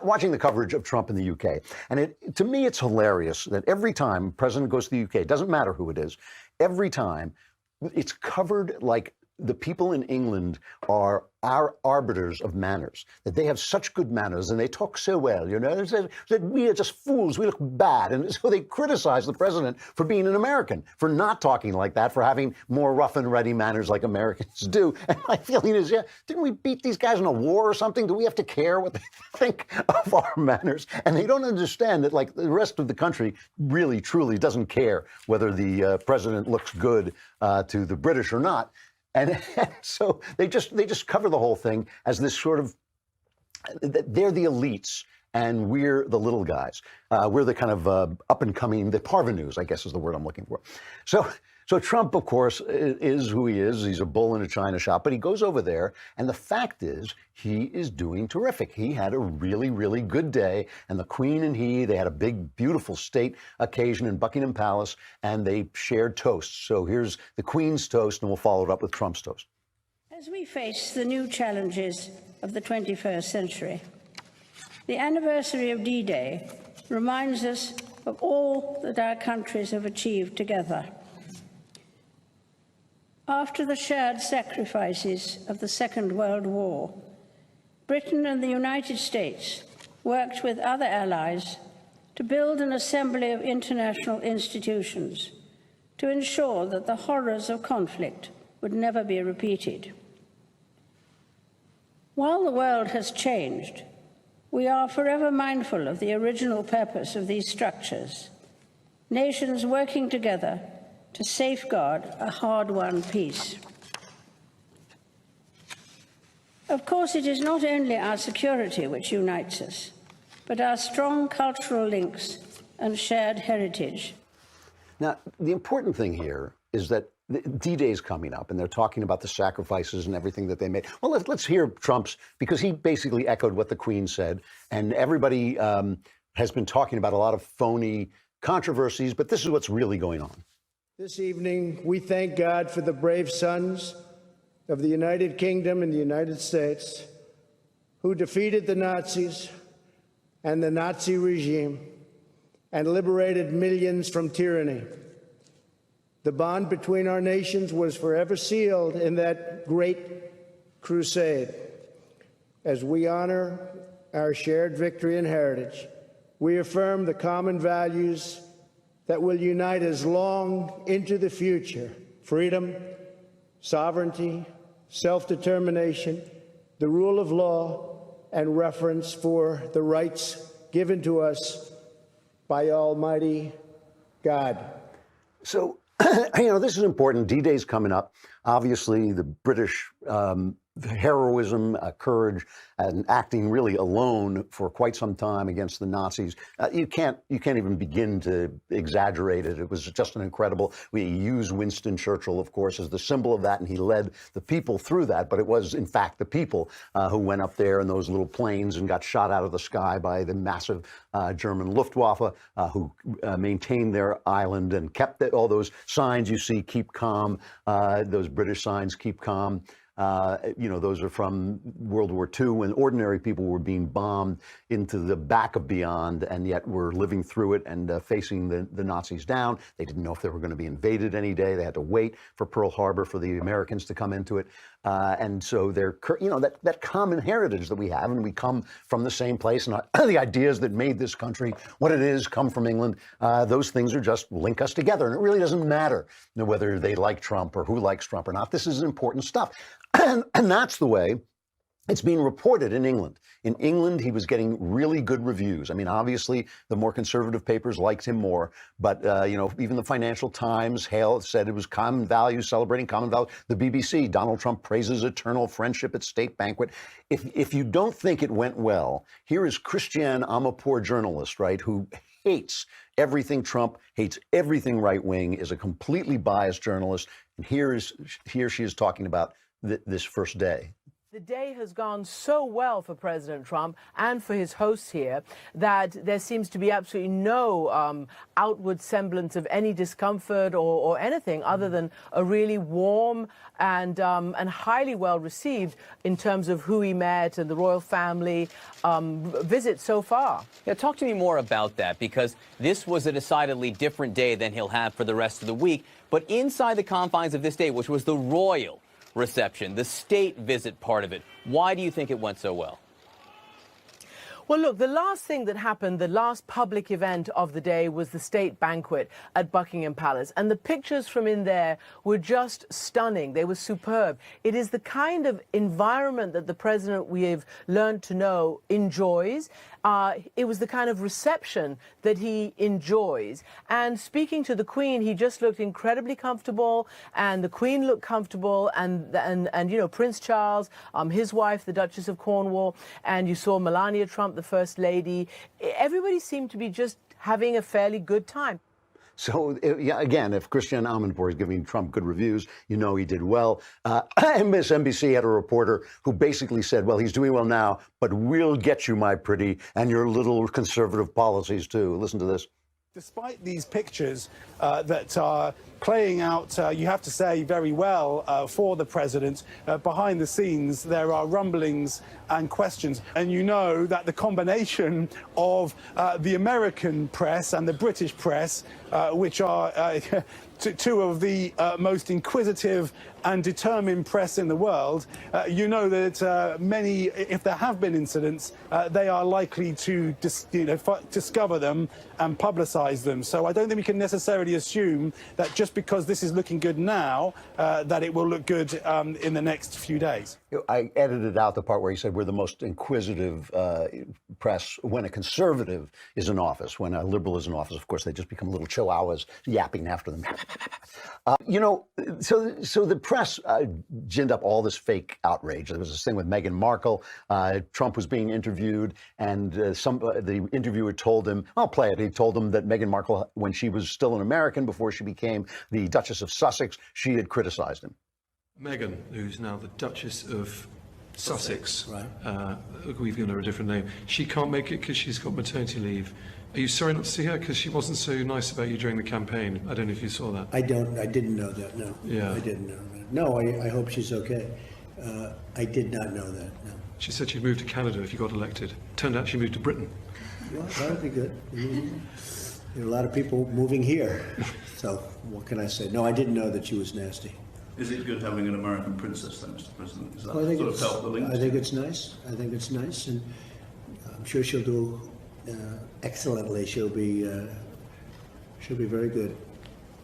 watching the coverage of Trump in the UK. And to me, it's hilarious that every time a president goes to the UK, it doesn't matter who it is, every time it's covered like the people in England are our arbiters of manners, that they have such good manners and they talk so well, you know, that we are just fools, we look bad. And so they criticize the president for being an American, for not talking like that, for having more rough and ready manners like Americans do. And my feeling is, yeah, didn't we beat these guys in a war or something? Do we have to care what they think of our manners? And they don't understand that, like, the rest of the country really, truly doesn't care whether the president looks good to the British or not. And so they just cover the whole thing as this sort of, they're the elites and we're the little guys. We're the kind of up and coming, the parvenus, I guess is the word I'm looking for. So Trump, of course, is who he is. He's a bull in a china shop, but he goes over there. And the fact is, he is doing terrific. He had a really, really good day. And the Queen and they had a big, beautiful state occasion in Buckingham Palace, and they shared toasts. So here's the Queen's toast, and we'll follow it up with Trump's toast. As we face the new challenges of the 21st century, the anniversary of D-Day reminds us of all that our countries have achieved together. After the shared sacrifices of the Second World War, Britain and the United States worked with other allies to build an assembly of international institutions to ensure that the horrors of conflict would never be repeated. While the world has changed, we are forever mindful of the original purpose of these structures, nations working together to safeguard a hard-won peace. Of course, it is not only our security which unites us, but our strong cultural links and shared heritage. Now, the important thing here is that D-Day is coming up, and they're talking about the sacrifices and everything that they made. Well, let's hear Trump's, because he basically echoed what the Queen said, and everybody has been talking about a lot of phony controversies, but this is what's really going on. This evening, we thank God for the brave sons of the United Kingdom and the United States who defeated the Nazis and the Nazi regime and liberated millions from tyranny. The bond between our nations was forever sealed in that great crusade. As we honor our shared victory and heritage, we affirm the common values that will unite us long into the future: freedom, sovereignty, self-determination, the rule of law, and reverence for the rights given to us by Almighty God. So, this is important. D-Day's coming up. Obviously, the British heroism, courage, and acting really alone for quite some time against the Nazis. You can't even begin to exaggerate it. It was just an incredible. We use Winston Churchill, of course, as the symbol of that, and he led the people through that. But it was, in fact, the people who went up there in those little planes and got shot out of the sky by the massive German Luftwaffe, who maintained their island and kept all those signs you see, keep calm, those British signs, keep calm. Those are from World War II, when ordinary people were being bombed into the back of beyond, and yet were living through it and facing the Nazis down. They didn't know if they were going to be invaded any day. They had to wait for Pearl Harbor for the Americans to come into it. And so they're, that common heritage that we have, and we come from the same place, and the ideas that made this country what it is come from England. Those things are just link us together. And it really doesn't matter whether they like Trump or who likes Trump or not. This is important stuff. And that's the way it's being reported in England. In England, he was getting really good reviews. I mean, obviously, the more conservative papers liked him more. But, even the Financial Times said it was common values, celebrating common values. The BBC, Donald Trump praises eternal friendship at state banquet. If you don't think it went well, here is Christiane Amanpour, journalist, right, who hates everything Trump, hates everything right wing, is a completely biased journalist. And here she is talking about this first day. The day has gone so well for President Trump and for his hosts here that there seems to be absolutely no outward semblance of any discomfort or anything other than a really warm and highly well received in terms of who he met and the royal family visit so far. Yeah, talk to me more about that, because this was a decidedly different day than he'll have for the rest of the week. But inside the confines of this day, which was the royal reception, the state visit part of it, why do you think it went so well? Well, look, the last thing that happened, the last public event of the day was the state banquet at Buckingham Palace. And the pictures from in there were just stunning. They were superb. It is the kind of environment that the president we have learned to know enjoys. It was the kind of reception that he enjoys. And speaking to the Queen, he just looked incredibly comfortable, and the Queen looked comfortable, and you know, Prince Charles, his wife, the Duchess of Cornwall, and you saw Melania Trump, the First Lady. Everybody seemed to be just having a fairly good time. So, yeah, again, if Christiane Amanpour is giving Trump good reviews, you know he did well. MSNBC had a reporter who basically said, well, he's doing well now, but we'll get you, my pretty, and your little conservative policies, too. Listen to this. Despite these pictures that are playing out, you have to say, very well for the president, behind the scenes there are rumblings and questions. And you know that the combination of the American press and the British press, which are two of the most inquisitive and determined press in the world, you know that many, if there have been incidents, they are likely to discover them and publicize them. So I don't think we can necessarily assume that just because this is looking good now, that it will look good in the next few days. I edited out the part where he said we're the most inquisitive press when a conservative is in office. When a liberal is in office, of course, they just become little chihuahuas yapping after them. You know, so the press ginned up all this fake outrage. There was this thing with Meghan Markle. Trump was being interviewed, and the interviewer told him, I'll play it. He told him that Meghan Markle, when she was still an American, before she became the Duchess of Sussex, she had criticized him. Meghan, who's now the Duchess of Sussex, right. We've given her a different name. She can't make it because she's got maternity leave. Are you sorry not to see her because she wasn't so nice about you during the campaign? I don't know if you saw that. I didn't know that, no. Yeah. I didn't know that. No, I hope she's okay. I did not know that, no. She said she'd move to Canada if you got elected. Turned out she moved to Britain. Well, that would be good. There are a lot of people moving here. So what can I say? No, I didn't know that she was nasty. Is it good having an American princess then, Mr. President? Is that Well, I think sort of help the links? I think it's nice. I think it's nice, and I'm sure she'll do excellently. She'll be very good.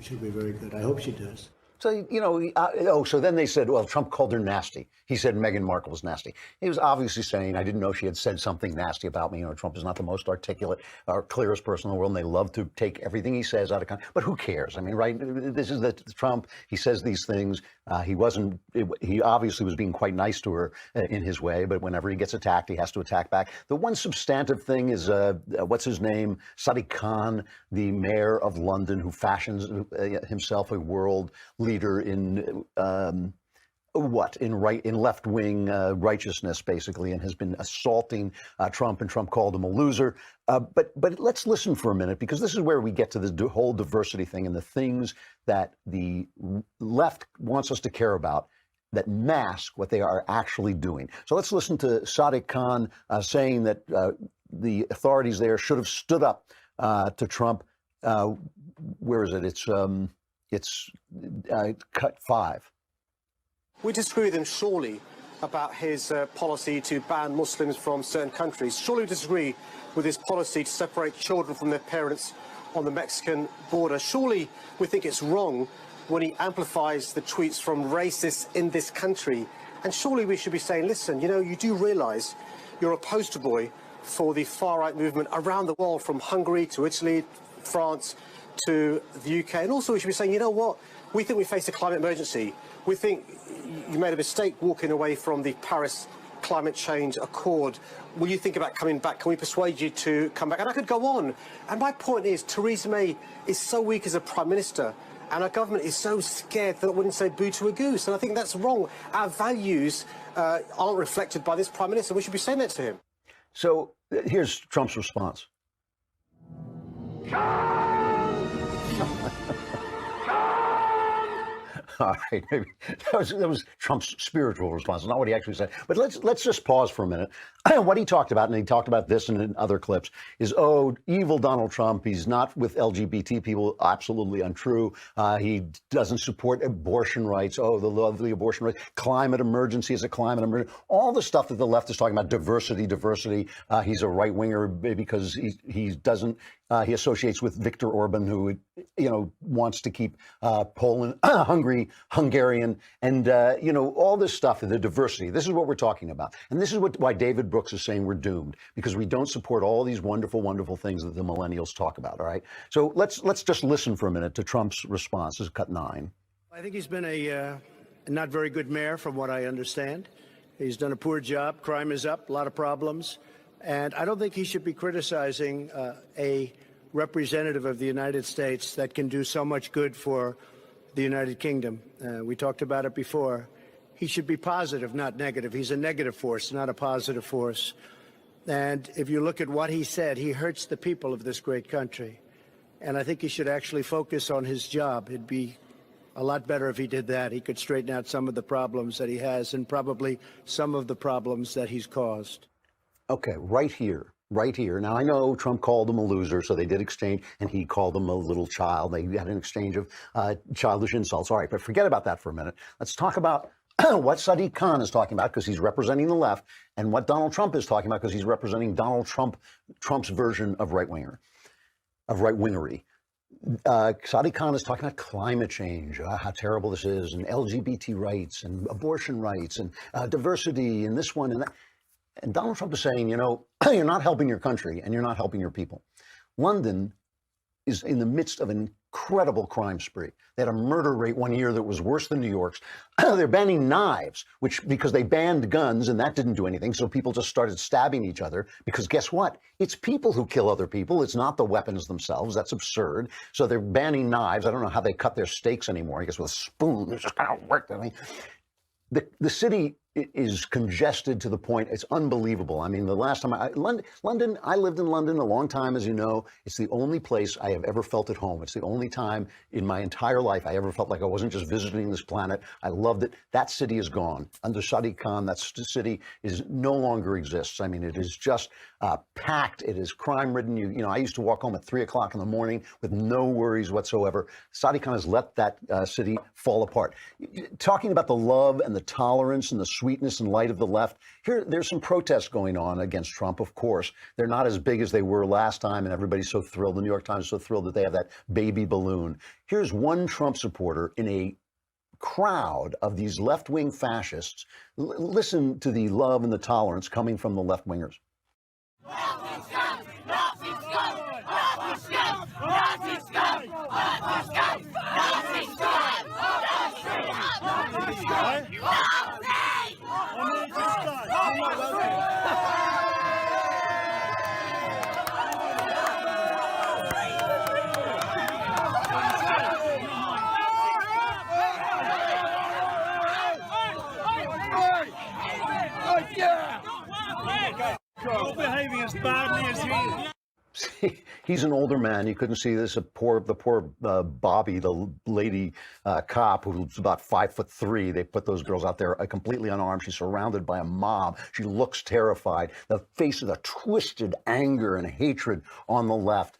She'll be very good. I hope she does. So, you know, so then they said, well, Trump called her nasty. He said Meghan Markle was nasty. He was obviously saying, I didn't know she had said something nasty about me. You know, Trump is not the most articulate or clearest person in the world, and they love to take everything he says out of context. But who cares? I mean, right? This is the Trump. He says these things. He obviously was being quite nice to her in his way, but whenever he gets attacked, he has to attack back. The one substantive thing is, what's his name? Sadiq Khan, the mayor of London, who fashions himself a world leader in left-wing righteousness, basically, and has been assaulting Trump, and Trump called him a loser. But let's listen for a minute, because this is where we get to the whole diversity thing and the things that the left wants us to care about that mask what they are actually doing. So let's listen to Sadiq Khan saying that the authorities there should have stood up to Trump. Where is it? It's cut 5. We disagree with him, surely, about his policy to ban Muslims from certain countries. Surely we disagree with his policy to separate children from their parents on the Mexican border. Surely we think it's wrong when he amplifies the tweets from racists in this country. And surely we should be saying, listen, you know, you do realise you're a poster boy for the far-right movement around the world, from Hungary to Italy, France to the UK. And also we should be saying, you know what, we think we face a climate emergency. We think you made a mistake walking away from the Paris Climate Change Accord. Will you think about coming back? Can we persuade you to come back? And I could go on. And my point is, Theresa May is so weak as a Prime Minister and our government is so scared that it wouldn't say boo to a goose. And I think that's wrong. Our values aren't reflected by this Prime Minister. We should be saying that to him. So here's Trump's response. All right, maybe that was Trump's spiritual response, not what he actually said. But let's just pause for a minute. What he talked about, and he talked about this in other clips, is, oh, evil Donald Trump. He's not with LGBT people. Absolutely untrue. He doesn't support abortion rights. Oh, the lovely abortion rights. Climate emergency is a climate emergency. All the stuff that the left is talking about, diversity. He's a right winger because he doesn't. He associates with Viktor Orban, who, wants to keep Poland Hungarian, and all this stuff, the diversity. This is what we're talking about, and this is why David Brooks is saying we're doomed, because we don't support all these wonderful, wonderful things that the millennials talk about. All right, so let's just listen for a minute to Trump's response. This is cut 9. I think he's been a not very good mayor, from what I understand. He's done a poor job. Crime is up, a lot of problems. And I don't think he should be criticizing a representative of the United States that can do so much good for the United Kingdom. We talked about it before. He should be positive, not negative. He's a negative force, not a positive force. And if you look at what he said, he hurts the people of this great country. And I think he should actually focus on his job. It'd be a lot better if he did that. He could straighten out some of the problems that he has, and probably some of the problems that he's caused. Okay, right here. Now, I know Trump called him a loser, so they did exchange, and he called him a little child. They had an exchange of childish insults. All right, but forget about that for a minute. Let's talk about what Sadiq Khan is talking about, because he's representing the left, and what Donald Trump is talking about, because he's representing Trump's version of right-wingery. Sadiq Khan is talking about climate change, how terrible this is, and LGBT rights, and abortion rights, and diversity, and this one and that. And Donald Trump is saying, you're not helping your country and you're not helping your people. London is in the midst of an incredible crime spree. They had a murder rate one year that was worse than New York's. They're banning knives, because they banned guns, and that didn't do anything. So people just started stabbing each other, because guess what? It's people who kill other people. It's not the weapons themselves. That's absurd. So they're banning knives. I don't know how they cut their steaks anymore. I guess with a spoon. It's just kind of work. I mean, the city is congested to the point it's unbelievable. I mean, the last time London, I lived in London a long time, as you know. It's the only place I have ever felt at home. It's the only time in my entire life I ever felt like I wasn't just visiting this planet. I loved it. That city is gone. Under Sadiq Khan, that city no longer exists. I mean, it is just packed. It is crime-ridden. I used to walk home at 3 o'clock in the morning with no worries whatsoever. Sadiq Khan has let that city fall apart. Talking about the love and the tolerance and the sweetness and light of the left, there's some protests going on against Trump, of course. They're not as big as they were last time, and everybody's so thrilled. The New York Times is so thrilled that they have that baby balloon. Here's one Trump supporter in a crowd of these left-wing fascists. Listen to the love and the tolerance coming from the left-wingers. You're behaving as badly as he is. He's an older man. You couldn't see this. The poor Bobby, the lady cop who's about 5'3". They put those girls out there completely unarmed. She's surrounded by a mob. She looks terrified. The face of the twisted anger and hatred on the left.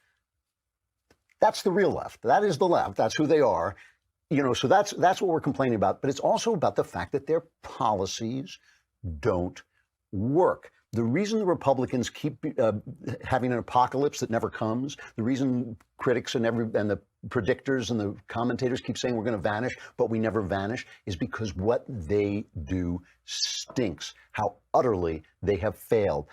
That's the real left. That is the left. That's who they are. So that's what we're complaining about. But it's also about the fact that their policies don't work. The reason the Republicans keep having an apocalypse that never comes, the reason critics and the predictors and the commentators keep saying we're going to vanish, but we never vanish, is because what they do stinks, how utterly they have failed.